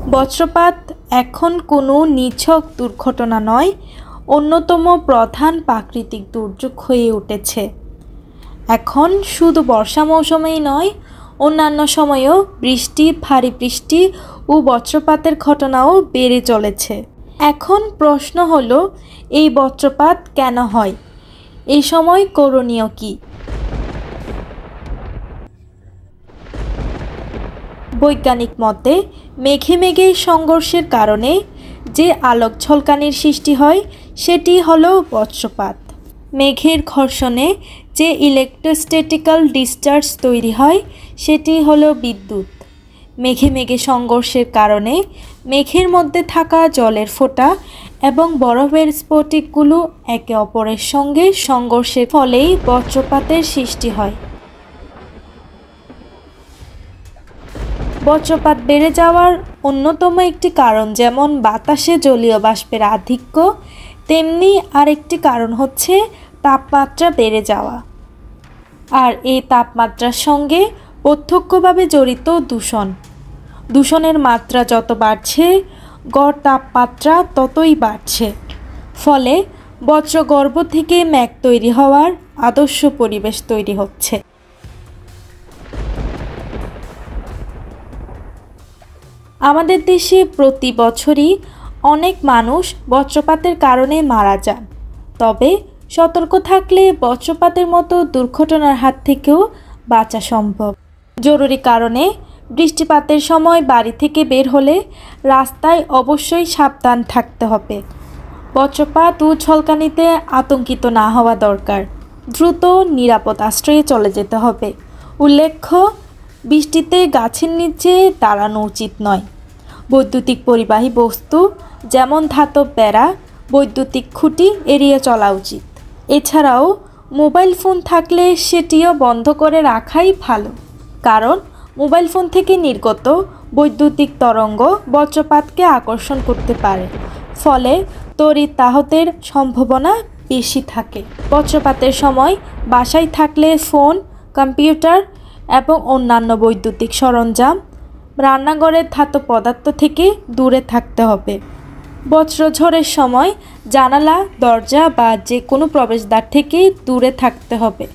বজ্রপাত এখন কোনো নিছক দুর্ঘটনা নয়, অন্যতম প্রধান প্রাকৃতিক দুর্যোগ হয়ে উঠেছে। এখন শুধু বর্ষা মৌসুমেই নয়, অন্যান্য সময়েও বৃষ্টি, ভারী বৃষ্টি ও বজ্রপাতের ঘটনাও বেড়ে চলেছে। এখন প্রশ্ন হলো, এই বজ্রপাত কেন হয়? এই সময় করণীয় কী? বৈজ্ঞানিক মতে মেঘে মেঘে সংঘর্ষের কারণে যে আলোক ঝলকানির সৃষ্টি হয় সেটি হলো বজ্রপাত। মেঘের ঘর্ষণে যে ইলেকট্রোস্ট্যাটিক্যাল ডিসচার্জ তৈরি হয় সেটি হলো বিদ্যুৎ। মেঘে মেঘে সংঘর্ষের কারণে মেঘের মধ্যে থাকা জলের ফোঁটা এবং বরফের স্ফটিকগুলো একে অপরের সঙ্গে সংঘর্ষের ফলেই বজ্রপাতের সৃষ্টি হয়। বজ্রপাত বেড়ে যাওয়ার অন্যতম একটি কারণ যেমন বাতাসে জলীয় বাষ্পের আধিক্য, তেমনি আরেকটি কারণ হচ্ছে তাপমাত্রা বেড়ে যাওয়া। আর এই তাপমাত্রার সঙ্গে প্রত্যক্ষভাবে জড়িত দূষণ। দূষণের মাত্রা যত বাড়ছে, গড় তাপমাত্রা ততই বাড়ছে। ফলে বজ্রগর্ভ থেকে মেঘ তৈরি হওয়ার আদর্শ পরিবেশ তৈরি হচ্ছে। আমাদের দেশে প্রতি বছরই অনেক মানুষ বজ্রপাতের কারণে মারা যান। তবে সতর্ক থাকলে বজ্রপাতের মতো দুর্ঘটনার হাত থেকেও বাঁচা সম্ভব। জরুরি কারণে বৃষ্টিপাতের সময় বাড়ি থেকে বের হলে রাস্তায় অবশ্যই সাবধান থাকতে হবে। বজ্রপাত ও ঝলকানিতে আতঙ্কিত না হওয়া দরকার। দ্রুত নিরাপদ আশ্রয়ে চলে যেতে হবে। উল্লেখ্য, বৃষ্টিতে গাছের নিচে দাঁড়ানো উচিত নয়। বৈদ্যুতিক পরিবাহী বস্তু যেমন ধাতব বেড়া, বৈদ্যুতিক খুঁটি এড়িয়ে চলা উচিত। এছাড়াও মোবাইল ফোন থাকলে সেটিও বন্ধ করে রাখাই ভালো, কারণ মোবাইল ফোন থেকে নির্গত বৈদ্যুতিক তরঙ্গ বজ্রপাতকে আকর্ষণ করতে পারে, ফলে তড়িৎ-আহতের সম্ভাবনা বেশি থাকে। বজ্রপাতের সময় বাসায় থাকলে ফোন, কম্পিউটার এবং অন্যান্য বৈদ্যুতিক সরঞ্জাম, রান্নাঘরের ধাতব পদার্থ থেকে দূরে থাকতে হবে। বজ্রঝড়ের সময় জানালা, দরজা বা যে কোনো প্রবেশদ্বার থেকে দূরে থাকতে হবে।